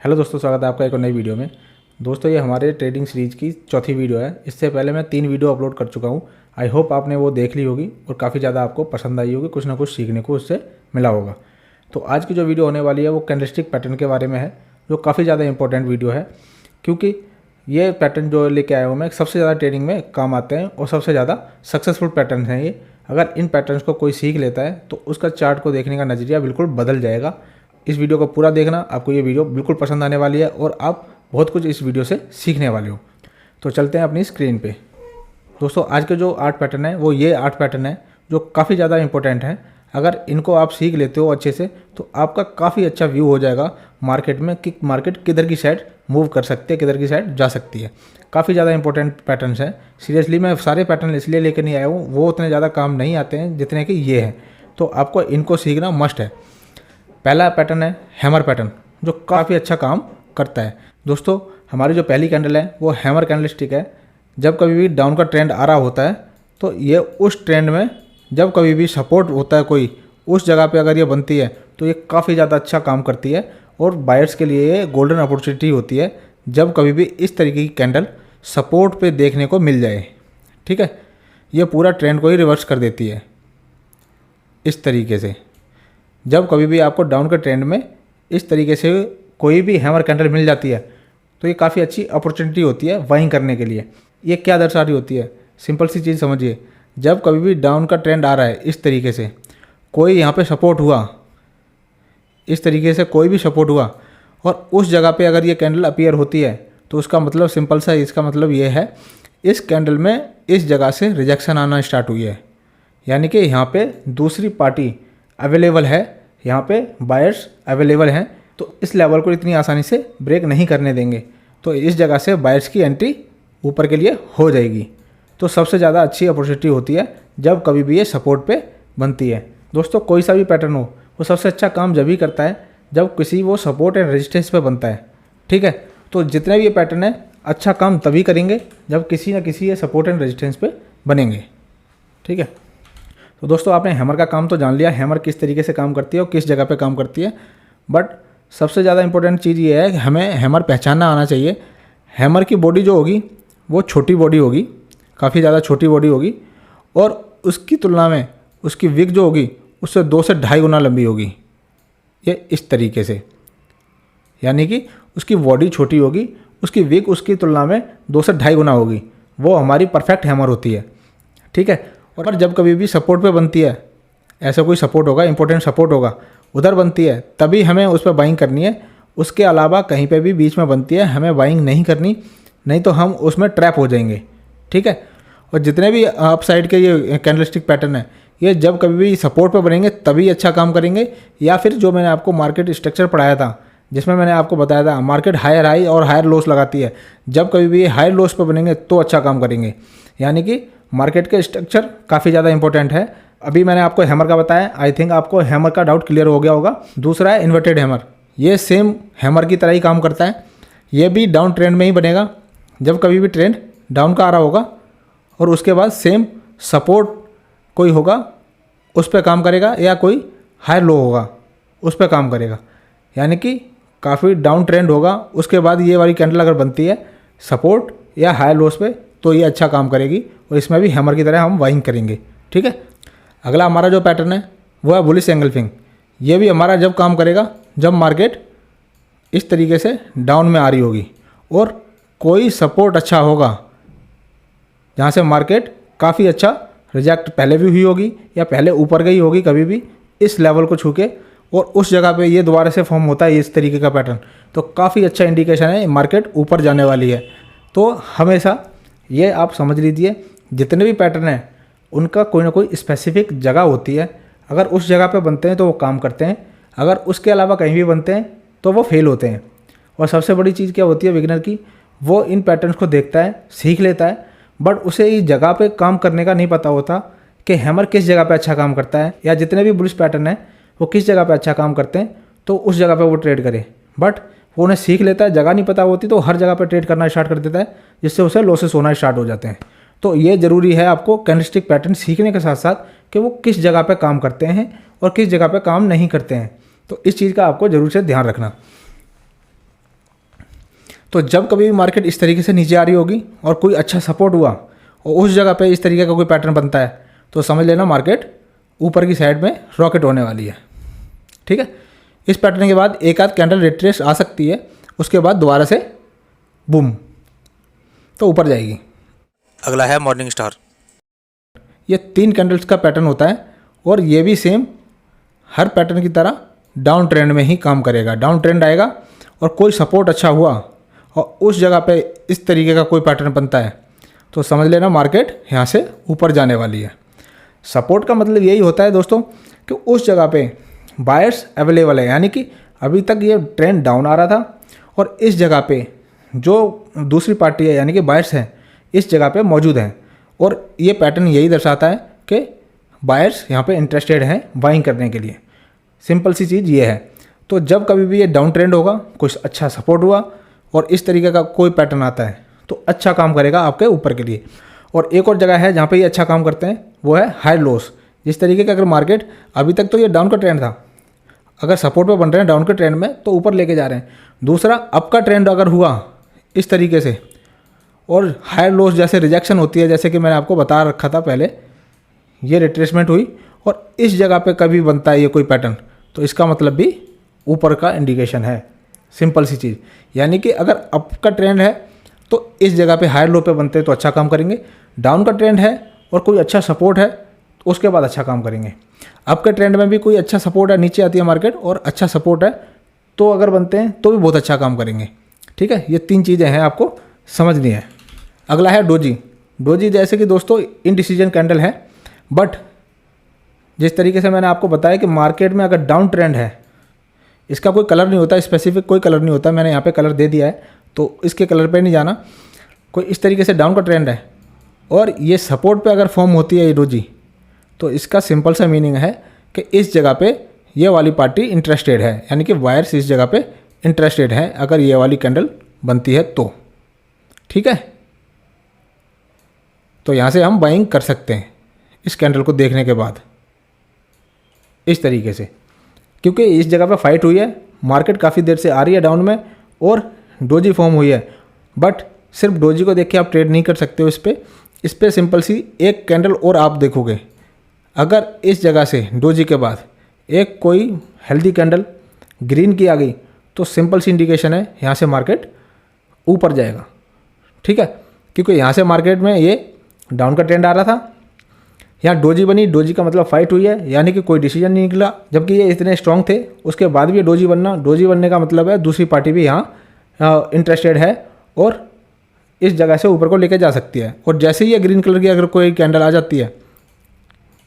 Hello दोस्तों, स्वागत है आपका एक और नई वीडियो में। दोस्तों, ये हमारे ट्रेडिंग सीरीज की चौथी वीडियो है। इससे पहले मैं 3 वीडियो अपलोड कर चुका हूँ। आई होप आपने वो देख ली होगी और काफ़ी ज़्यादा आपको पसंद आई होगी, कुछ ना कुछ सीखने को उससे मिला होगा। तो आज की जो वीडियो होने वाली है वो कैंडलस्टिक पैटर्न के बारे में है, जो काफ़ी ज़्यादा इंपॉर्टेंट वीडियो है, क्योंकि ये पैटर्न जो लेके आया हूँ मैं सबसे ज़्यादा ट्रेडिंग में काम आते हैं और सबसे ज़्यादा सक्सेसफुल पैटर्न हैं ये। अगर इन पैटर्न्स को कोई सीख लेता है तो उसका चार्ट को देखने का नज़रिया बिल्कुल बदल जाएगा। इस वीडियो को पूरा देखना, आपको ये वीडियो बिल्कुल पसंद आने वाली है और आप बहुत कुछ इस वीडियो से सीखने वाले हो। तो चलते हैं अपनी स्क्रीन पे। दोस्तों, आज के जो 8 पैटर्न है वो ये 8 पैटर्न है जो काफ़ी ज़्यादा इंपॉर्टेंट हैं। अगर इनको आप सीख लेते हो अच्छे से तो आपका काफ़ी अच्छा व्यू हो जाएगा मार्केट में कि मार्केट किधर की साइड मूव कर सकती है, किधर की साइड जा सकती है। काफ़ी ज़्यादा इंपॉर्टेंट पैटर्न्स हैं। सीरियसली मैं सारे पैटर्न इसलिए लेकर नहीं आया हूँ, वो उतने ज़्यादा काम नहीं आते हैं जितने कि ये हैं, तो आपको इनको सीखना मस्ट है। पहला पैटर्न है हैमर पैटर्न, जो काफ़ी अच्छा काम करता है। दोस्तों, हमारी जो पहली कैंडल है वो हैमर कैंडलस्टिक है। जब कभी भी डाउन का ट्रेंड आ रहा होता है तो ये उस ट्रेंड में जब कभी भी सपोर्ट होता है कोई, उस जगह पे अगर ये बनती है तो ये काफ़ी ज़्यादा अच्छा काम करती है और बायर्स के लिए ये गोल्डन अपॉर्चुनिटी होती है जब कभी भी इस तरीके की कैंडल सपोर्ट पे देखने को मिल जाए। ठीक है, ये पूरा ट्रेंड को ही रिवर्स कर देती है इस तरीके से। जब कभी भी आपको डाउन के ट्रेंड में इस तरीके से कोई भी हैमर कैंडल मिल जाती है तो ये काफ़ी अच्छी अपॉर्चुनिटी होती है बाइंग करने के लिए। ये क्या दर्शा रही होती है, सिंपल सी चीज़ समझिए। जब कभी भी डाउन का ट्रेंड आ रहा है इस तरीके से, कोई यहाँ पे सपोर्ट हुआ, इस तरीके से कोई भी सपोर्ट हुआ और उस जगह पे अगर ये कैंडल अपीयर होती है तो उसका मतलब सिंपल सा, इसका मतलब ये है इस कैंडल में इस जगह से रिजेक्शन आना स्टार्ट हुई है, यानी कि यहाँ पे दूसरी पार्टी अवेलेबल है, यहाँ पे बायर्स अवेलेबल हैं, तो इस लेवल को इतनी आसानी से ब्रेक नहीं करने देंगे। तो इस जगह से बायर्स की एंट्री ऊपर के लिए हो जाएगी। तो सबसे ज़्यादा अच्छी अपॉर्चुनिटी होती है जब कभी भी ये सपोर्ट पे बनती है। दोस्तों, कोई सा भी पैटर्न हो वो सबसे अच्छा काम जब ही करता है जब किसी वो सपोर्ट एंड रेजिस्टेंस पे बनता है। ठीक है, तो जितने भी ये पैटर्न है अच्छा काम तभी करेंगे जब किसी ना किसी ये सपोर्ट एंड रेजिस्टेंस पे बनेंगे। ठीक है, तो दोस्तों, आपने हैमर का काम तो जान लिया, हैमर किस तरीके से काम करती है और किस जगह पे काम करती है। बट सबसे ज़्यादा इंपॉर्टेंट चीज़ ये है कि हमें हैमर पहचानना आना चाहिए। हैमर की बॉडी जो होगी वो छोटी बॉडी होगी, काफ़ी ज़्यादा छोटी बॉडी होगी और उसकी तुलना में उसकी विक जो होगी उससे 2 से 2.5 गुना लंबी होगी। ये इस तरीके से, यानी कि उसकी बॉडी छोटी होगी, उसकी विक उसकी तुलना में 2 से 2.5 गुना होगी। वो हमारी परफेक्ट हैमर होती है। ठीक है, और जब कभी भी सपोर्ट पे बनती है, ऐसा कोई सपोर्ट होगा, इंपॉर्टेंट सपोर्ट होगा, उधर बनती है तभी हमें उस पर बाइंग करनी है। उसके अलावा कहीं पे भी बीच में बनती है हमें बाइंग नहीं करनी, नहीं तो हम उसमें ट्रैप हो जाएंगे। ठीक है, और जितने भी अप साइड के ये कैंडलस्टिक पैटर्न है ये जब कभी भी सपोर्ट पे बनेंगे तभी अच्छा काम करेंगे, या फिर जो मैंने आपको मार्केट स्ट्रक्चर पढ़ाया था जिसमें मैंने आपको बताया था मार्केट हायर हाई और हायर लोस लगाती है, जब कभी भी हायर लोस पे बनेंगे तो अच्छा काम करेंगे। यानी कि मार्केट के स्ट्रक्चर काफ़ी ज़्यादा इंपॉर्टेंट है। अभी मैंने आपको हैमर का बताया, आई थिंक आपको हैमर का डाउट क्लियर हो गया होगा। दूसरा है इन्वर्टेड हैमर। ये सेम हैमर की तरह ही काम करता है, ये भी डाउन ट्रेंड में ही बनेगा। जब कभी भी ट्रेंड डाउन का आ रहा होगा और उसके बाद सेम सपोर्ट कोई होगा उस पर काम करेगा, या कोई हायर लो होगा उस पर काम करेगा, यानी कि काफ़ी डाउन ट्रेंड होगा, उसके बाद ये वाली कैंडल अगर बनती है सपोर्ट या हायर लोस पे तो ये अच्छा काम करेगी और इसमें भी हैमर की तरह हम बाइंग करेंगे। ठीक है, अगला हमारा जो पैटर्न है वो है बुलिश एंगल्फिंग। ये भी हमारा जब काम करेगा जब मार्केट इस तरीके से डाउन में आ रही होगी और कोई सपोर्ट अच्छा होगा जहाँ से मार्केट काफ़ी अच्छा रिजेक्ट पहले भी हुई होगी या पहले ऊपर गई होगी कभी भी इस लेवल को छू के, और उस जगह पे ये दोबारा से फॉर्म होता है इस तरीके का पैटर्न, तो काफ़ी अच्छा इंडिकेशन है मार्केट ऊपर जाने वाली है। तो हमेशा ये आप समझ लीजिए जितने भी पैटर्न हैं उनका कोई ना कोई स्पेसिफिक जगह होती है। अगर उस जगह पे बनते हैं तो वो काम करते हैं, अगर उसके अलावा कहीं भी बनते हैं तो वो फेल होते हैं। और सबसे बड़ी चीज़ क्या होती है बिगिनर की, वो इन पैटर्न्स को देखता है, सीख लेता है, बट उसे इस जगह पे काम करने का नहीं पता होता कि हैमर किस जगह पे अच्छा काम करता है, या जितने भी बुलिश पैटर्न है वो किस जगह पे अच्छा काम करते हैं, तो उस जगह पे वो ट्रेड करे। बट वो उन्हें सीख लेता है, जगह नहीं पता होती तो हर जगह पे ट्रेड करना स्टार्ट कर देता है, जिससे उसे लॉसेस होना स्टार्ट हो जाते हैं। तो ये ज़रूरी है आपको कैंडलस्टिक पैटर्न सीखने के साथ साथ कि वो किस जगह पे काम करते हैं और किस जगह पे काम नहीं करते हैं। तो इस चीज़ का आपको ज़रूर से ध्यान रखना। तो जब कभी भी मार्केट इस तरीके से नीचे आ रही होगी और कोई अच्छा सपोर्ट हुआ और उस जगह पे इस तरीके का कोई पैटर्न बनता है तो समझ लेना मार्केट ऊपर की साइड में रॉकेट होने वाली है। ठीक है, इस पैटर्न के बाद एक आध कैंडल रिट्रेस आ सकती है, उसके बाद दोबारा से बूम तो ऊपर जाएगी। अगला है मॉर्निंग स्टार। ये 3 कैंडल्स का पैटर्न होता है और ये भी सेम हर पैटर्न की तरह डाउन ट्रेंड में ही काम करेगा। डाउन ट्रेंड आएगा और कोई सपोर्ट अच्छा हुआ और उस जगह पे इस तरीके का कोई पैटर्न बनता है तो समझ लेना मार्केट यहाँ से ऊपर जाने वाली है। सपोर्ट का मतलब यही होता है दोस्तों कि उस जगह पे बायर्स अवेलेबल है, यानी कि अभी तक ये ट्रेंड डाउन आ रहा था और इस जगह पे जो दूसरी पार्टी है यानी कि बायर्स हैं इस जगह पे मौजूद हैं और ये पैटर्न यही दर्शाता है कि बायर्स यहाँ पे इंटरेस्टेड हैं बाइंग करने के लिए। सिंपल सी चीज़ ये है। तो जब कभी भी ये डाउन ट्रेंड होगा, कुछ अच्छा सपोर्ट हुआ और इस तरीके का कोई पैटर्न आता है तो अच्छा काम करेगा आपके ऊपर के लिए। और एक और जगह है जहाँ पे ये अच्छा काम करते हैं, वो है हाई लॉस। जिस तरीके का अगर मार्केट अभी तक तो ये डाउन का ट्रेंड था, अगर सपोर्ट पे बन रहे हैं डाउन के ट्रेंड में तो ऊपर लेके जा रहे हैं। दूसरा, अप का ट्रेंड अगर हुआ इस तरीके से और हाई लॉस जैसे रिजेक्शन होती है, जैसे कि मैंने आपको बता रखा था पहले, ये रिट्रेसमेंट हुई और इस जगह पे कभी बनता है ये कोई पैटर्न तो इसका मतलब भी ऊपर का इंडिकेशन है। सिंपल सी चीज़, यानी कि अगर अप का ट्रेंड है तो इस जगह पे हाई लो पे बनते हैं तो अच्छा काम करेंगे। डाउन का ट्रेंड है और कोई अच्छा सपोर्ट है तो उसके बाद अच्छा काम करेंगे। अप के ट्रेंड में भी कोई अच्छा सपोर्ट है, नीचे आती है मार्केट और अच्छा सपोर्ट है तो अगर बनते हैं तो भी बहुत अच्छा काम करेंगे। ठीक है, ये 3 चीज़ें हैं आपको समझनी है। अगला है डोजी। डोजी जैसे कि दोस्तों इनडिसीजन कैंडल है, बट जिस तरीके से मैंने आपको बताया कि मार्केट में अगर डाउन ट्रेंड है, इसका कोई कलर नहीं होता, स्पेसिफिक कोई कलर नहीं होता, मैंने यहाँ पे कलर दे दिया है तो इसके कलर पे नहीं जाना। कोई इस तरीके से डाउन का ट्रेंड है और ये सपोर्ट पे अगर फॉर्म होती है ये डोजी तो इसका सिंपल सा मीनिंग है कि इस जगह पे ये वाली पार्टी इंटरेस्टेड है, यानी कि वायर्स इस जगह पे इंटरेस्टेड है अगर ये वाली कैंडल बनती है तो। ठीक है, तो यहाँ से हम बाइंग कर सकते हैं इस कैंडल को देखने के बाद इस तरीके से, क्योंकि इस जगह पे फाइट हुई है, मार्केट काफ़ी देर से आ रही है डाउन में और डोजी फॉर्म हुई है। बट सिर्फ डोजी को देख के आप ट्रेड नहीं कर सकते हो, इस पे सिंपल सी एक कैंडल और आप देखोगे, अगर इस जगह से डोजी के बाद एक कोई हेल्दी कैंडल ग्रीन की आ गई तो सिंपल सी इंडिकेशन है यहाँ से मार्केट ऊपर जाएगा। ठीक है, क्योंकि यहाँ से मार्केट में ये डाउन का ट्रेंड आ रहा था, यहाँ डोजी बनी, डोजी का मतलब फाइट हुई है, यानी कि कोई डिसीजन नहीं निकला, जबकि ये इतने स्ट्रांग थे उसके बाद भी ये डोजी बनना। डोजी बनने का मतलब है दूसरी पार्टी भी यहाँ इंटरेस्टेड है और इस जगह से ऊपर को लेके जा सकती है। और जैसे ही ये ग्रीन कलर की अगर कोई कैंडल आ जाती है,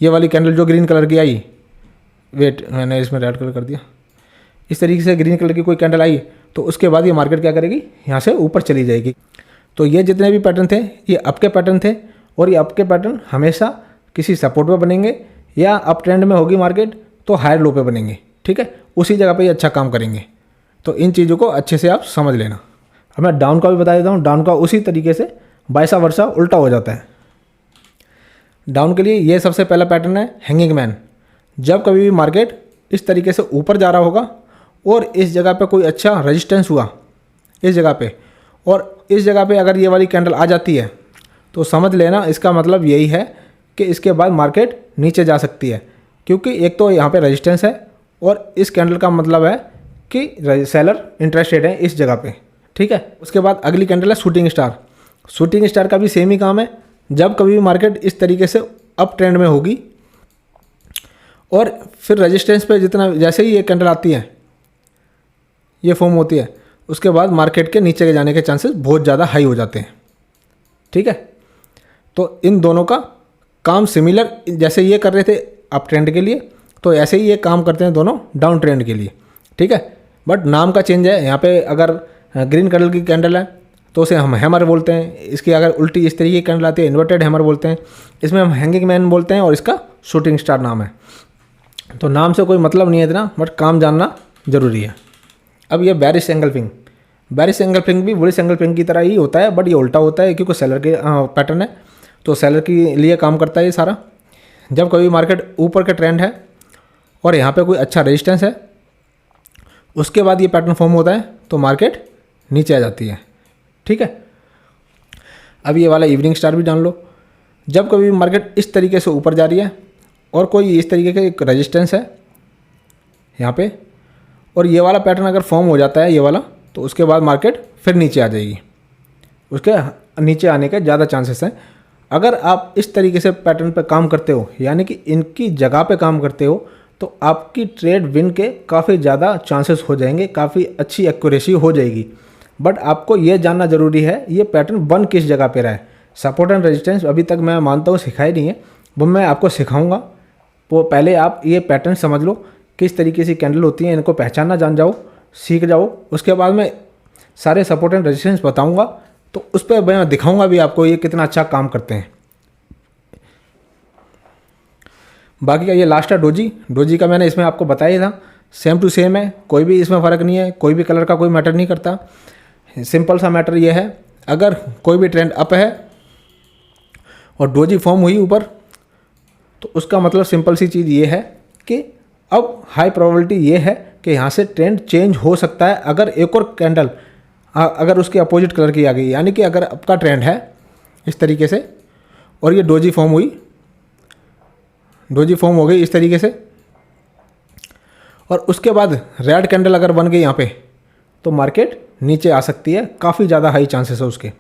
ये वाली कैंडल जो ग्रीन कलर की आई, वेट मैंने इसमें रेड कलर कर दिया, इस तरीके से ग्रीन कलर की कोई कैंडल आई तो उसके बाद ये मार्केट क्या करेगी, यहाँ से ऊपर चली जाएगी। तो ये जितने भी पैटर्न थे ये अप के पैटर्न थे और ये अप के पैटर्न हमेशा किसी सपोर्ट पे बनेंगे या अप ट्रेंड में होगी मार्केट तो हायर लो पे बनेंगे। ठीक है, उसी जगह पे ये अच्छा काम करेंगे। तो इन चीज़ों को अच्छे से आप समझ लेना। अब मैं डाउन का भी बता देता हूँ, डाउन का उसी तरीके से वाइसा वर्सा उल्टा हो जाता है। डाउन के लिए ये सबसे पहला पैटर्न है हैंगिंग मैन। जब कभी भी मार्केट इस तरीके से ऊपर जा रहा होगा और इस जगह पे कोई अच्छा रेजिस्टेंस हुआ इस जगह पे, और इस जगह पे अगर ये वाली कैंडल आ जाती है तो समझ लेना इसका मतलब यही है कि इसके बाद मार्केट नीचे जा सकती है, क्योंकि एक तो यहाँ पे रेजिस्टेंस है और इस कैंडल का मतलब है कि सेलर इंटरेस्टेड है इस जगह पे। ठीक है, उसके बाद अगली कैंडल है शूटिंग स्टार। शूटिंग स्टार का भी सेम ही काम है। जब कभी भी मार्केट इस तरीके से अप ट्रेंड में होगी और फिर रेजिस्टेंस पे जितना जैसे ही ये कैंडल आती है ये फॉर्म होती है, उसके बाद मार्केट के नीचे के जाने के चांसेस बहुत ज़्यादा हाई हो जाते हैं। ठीक है, तो इन दोनों का काम सिमिलर, जैसे ये कर रहे थे अप ट्रेंड के लिए तो ऐसे ही ये काम करते हैं दोनों डाउन ट्रेंड के लिए। ठीक है, बट नाम का चेंज है। यहाँ पे अगर ग्रीन कलर की कैंडल है तो उसे हम हैमर बोलते हैं, इसकी अगर उल्टी इस तरीके की कैंडल आती है इन्वर्टेड हैमर बोलते हैं, इसमें हम हैंगिंग मैन बोलते हैं और इसका शूटिंग स्टार नाम है। तो नाम से कोई मतलब नहीं है इतना, बट काम जानना ज़रूरी है। अब ये बेरिश एंगल्फिंग। बेरिश एंगल्फिंग भी बुलिश एंगल्फिंग की तरह ही होता है, बट ये उल्टा होता है क्योंकि सेलर के पैटर्न है तो सेलर के लिए काम करता है ये सारा। जब कभी मार्केट ऊपर का ट्रेंड है और यहाँ पे कोई अच्छा रेजिस्टेंस है, उसके बाद ये पैटर्न फॉर्म होता है तो मार्केट नीचे आ जाती है। ठीक है, अब ये वाला इवनिंग स्टार भी जान लो। जब कभी मार्केट इस तरीके से ऊपर जा रही है और कोई इस तरीके का एक रेजिस्टेंस है यहाँ पे, और ये वाला पैटर्न अगर फॉर्म हो जाता है ये वाला, तो उसके बाद मार्केट फिर नीचे आ जाएगी। उसके नीचे आने के ज़्यादा चांसेस हैं। अगर आप इस तरीके से पैटर्न पे काम करते हो, यानी कि इनकी जगह पे काम करते हो, तो आपकी ट्रेड विन के काफ़ी ज़्यादा चांसेस हो जाएंगे, काफ़ी अच्छी एक्यूरेसी हो जाएगी। बट आपको ये जानना ज़रूरी है ये पैटर्न बन किस जगह पे रहा है। सपोर्ट एंड रेजिस्टेंस अभी तक मैं मानता हूँ सिखाई नहीं है, वो मैं आपको सिखाऊंगा। वो पहले आप ये पैटर्न समझ लो, किस तरीके से कैंडल होती हैं, इनको पहचानना जान जाओ, सीख जाओ। उसके बाद मैं सारे सपोर्ट एंड रेजिस्टेंस बताऊँगा, तो उस पर मैं दिखाऊँगा भी आपको ये कितना अच्छा काम करते हैं। बाकी का ये लास्ट है डोजी का मैंने इसमें आपको बताया था, सेम टू सेम है, कोई भी इसमें फ़र्क नहीं है, कोई भी कलर का कोई मैटर नहीं करता। सिंपल सा मैटर ये है, अगर कोई भी ट्रेंड अप है और डोजी फॉर्म हुई ऊपर, तो उसका मतलब सिंपल सी चीज़ ये है कि अब हाई प्रोबेबिलिटी ये है कि यहाँ से ट्रेंड चेंज हो सकता है। अगर एक और कैंडल अगर उसके अपोजिट कलर की आ गई, यानी कि अगर आपका ट्रेंड है इस तरीके से और ये डोजी फॉर्म हो गई इस तरीके से, और उसके बाद रेड कैंडल अगर बन गई यहाँ पे, तो मार्केट नीचे आ सकती है, काफ़ी ज़्यादा हाई चांसेस है उसके।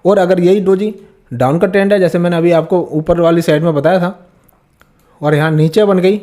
और अगर यही डोजी डाउन का ट्रेंड है, जैसे मैंने अभी आपको ऊपर वाली साइड में बताया था, और यहाँ नीचे बन गई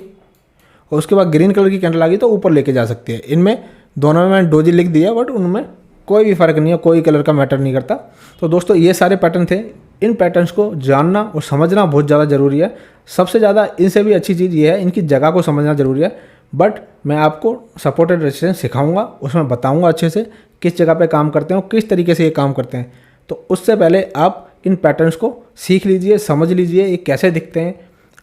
और उसके बाद ग्रीन कलर की कैंडल आ गई, तो ऊपर लेके जा सकती है। इनमें दोनों में मैंने डोजी लिख दिया, बट उनमें कोई भी फ़र्क नहीं है, कोई कलर का मैटर नहीं करता। तो दोस्तों ये सारे पैटर्न थे, इन पैटर्न्स को जानना और समझना बहुत ज़्यादा ज़रूरी है। सबसे ज़्यादा इनसे भी अच्छी चीज़ ये है, इनकी जगह को समझना ज़रूरी है। बट मैं आपको सपोर्ट एंड रेजिस्टेंस सिखाऊंगा, उसमें बताऊंगा अच्छे से किस जगह पे काम करते हैं और किस तरीके से ये काम करते हैं। तो उससे पहले आप इन पैटर्न्स को सीख लीजिए, समझ लीजिए ये कैसे दिखते हैं।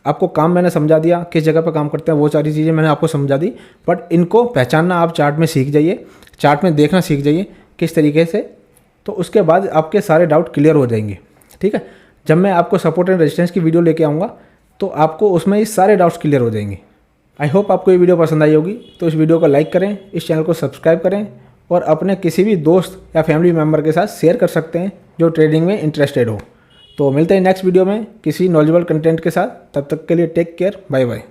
आपको काम मैंने समझा दिया, किस जगह पे काम करते हैं, वो सारी चीज़ें मैंने आपको समझा दी। बट इनको पहचानना आप चार्ट में सीख जाइए, चार्ट में देखना सीख जाइए किस तरीके से, तो उसके बाद आपके सारे डाउट क्लियर हो जाएंगे। ठीक है, जब मैं आपको सपोर्ट एंड रेजिस्टेंस की वीडियो लेके आऊँगा, तो आपको उसमें ये सारे डाउट्स क्लियर हो जाएंगे। आई होप आपको ये वीडियो पसंद आई होगी। तो इस वीडियो को लाइक करें, इस चैनल को सब्सक्राइब करें, और अपने किसी भी दोस्त या फैमिली मेम्बर के साथ शेयर कर सकते हैं जो ट्रेडिंग में इंटरेस्टेड हो। तो मिलते हैं नेक्स्ट वीडियो में किसी नॉलेजेबल कंटेंट के साथ। तब तक के लिए टेक केयर, बाय बाय।